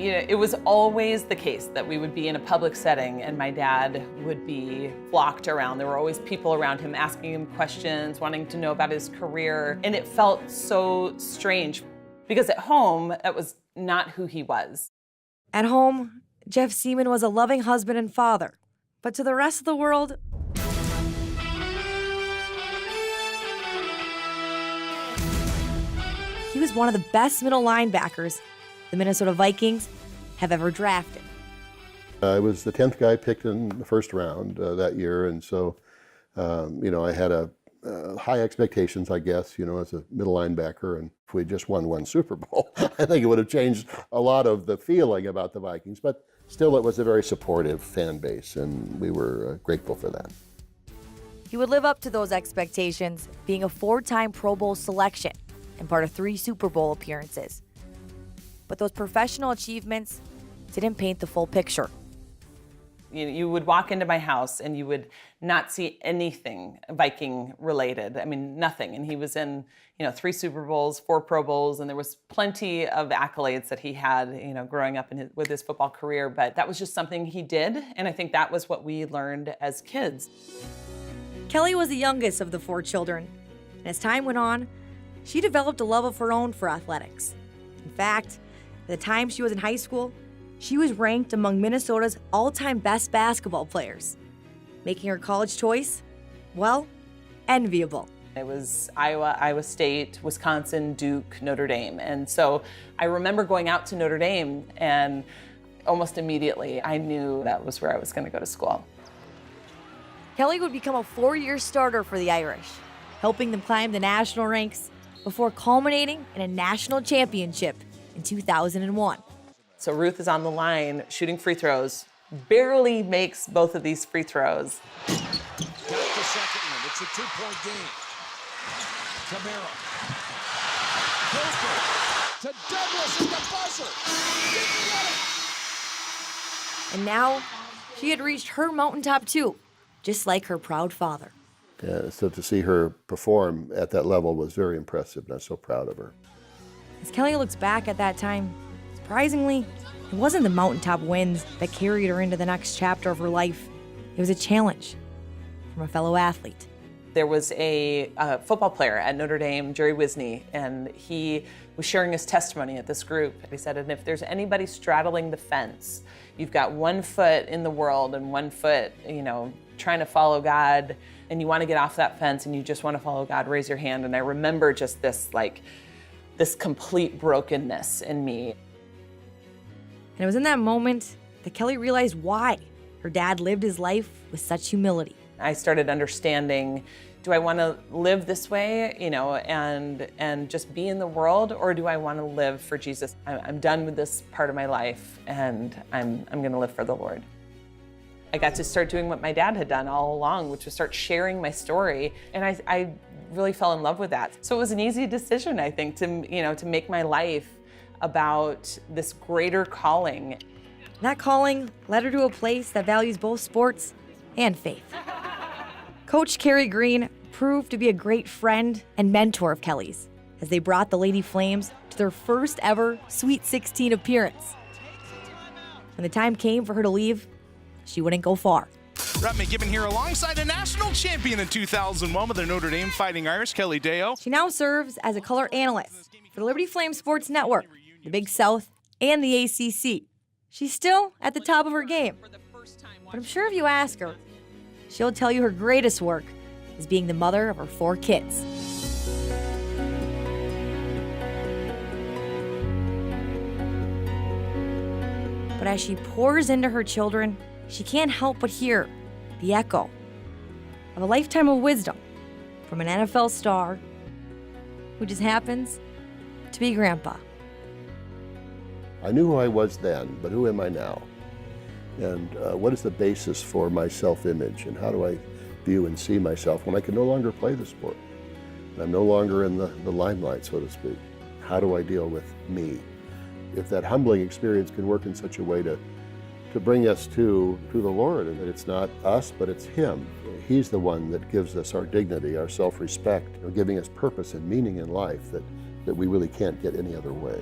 It was always the case that we would be in a public setting and my dad would be flocked around. There were always people around him asking him questions, wanting to know about his career. And it felt so strange because at home, that was not who he was. At home, Jeff Seaman was a loving husband and father. But to the rest of the world, he was one of the best middle linebackers the Minnesota Vikings have ever drafted. I was the 10th guy picked in the first round that year, and so, I had high expectations, I guess, as a middle linebacker, and if we just won one Super Bowl, I think it would have changed a lot of the feeling about the Vikings, but still it was a very supportive fan base, and we were grateful for that. He would live up to those expectations, being a 4-time Pro Bowl selection and part of 3 Super Bowl appearances. But those professional achievements didn't paint the full picture. You would walk into my house and you would not see anything Viking related. I mean, nothing. And he was in, 3 Super Bowls, 4 Pro Bowls, and there was plenty of accolades that he had, growing up with his football career. But that was just something he did. And I think that was what we learned as kids. Kelley was the youngest of the 4 children. And as time went on, she developed a love of her own for athletics. In fact, at the time she was in high school, she was ranked among Minnesota's all-time best basketball players, making her college choice, well, enviable. It was Iowa, Iowa State, Wisconsin, Duke, Notre Dame. And so I remember going out to Notre Dame and almost immediately I knew that was where I was going to go to school. Kelley would become a 4-year starter for the Irish, helping them climb the national ranks before culminating in a national championship in 2001. So Ruth is on the line shooting free throws, barely makes both of these free throws. Got the second one. It's a 2-point game. Camaro. Closer to Douglas at the buzzer. Didn't get it. And now she had reached her mountaintop too, just like her proud father. So to see her perform at that level was very impressive, and I'm so proud of her. As Kelley looks back at that time, surprisingly, it wasn't the mountaintop wins that carried her into the next chapter of her life. It was a challenge from a fellow athlete. There was a football player at Notre Dame, Jerry Wisney, and he was sharing his testimony at this group. He said, and if there's anybody straddling the fence, you've got 1 foot in the world and 1 foot, trying to follow God, and you want to get off that fence and you just want to follow God, raise your hand. And I remember just this complete brokenness in me. And it was in that moment that Kelley realized why her dad lived his life with such humility. I started understanding, do I want to live this way, and just be in the world, or do I want to live for Jesus? I'm done with this part of my life, and I'm going to live for the Lord. I got to start doing what my dad had done all along, which was start sharing my story, and I really fell in love with that. So it was an easy decision, I think, to make my life about this greater calling. That calling led her to a place that values both sports and faith. Coach Carrie Green proved to be a great friend and mentor of Kelley's as they brought the Lady Flames to their first ever Sweet 16 appearance. When the time came for her to leave, she wouldn't go far. Rep McGibbon here alongside a national champion in 2001 with the Notre Dame Fighting Irish, Kelley Deyo. She now serves as a color analyst for the Liberty Flame Sports Network, the Big South, and the ACC. She's still at the top of her game. But I'm sure if you ask her, she'll tell you her greatest work is being the mother of her 4 kids. But as she pours into her children, she can't help but hear the echo of a lifetime of wisdom from an NFL star who just happens to be Grandpa. I knew who I was then, but who am I now? And what is the basis for my self-image, and how do I view and see myself when I can no longer play the sport? And I'm no longer in the limelight, so to speak. How do I deal with me? If that humbling experience can work in such a way to bring us to the Lord, and that it's not us, but it's Him. He's the one that gives us our dignity, our self-respect, giving us purpose and meaning in life that we really can't get any other way.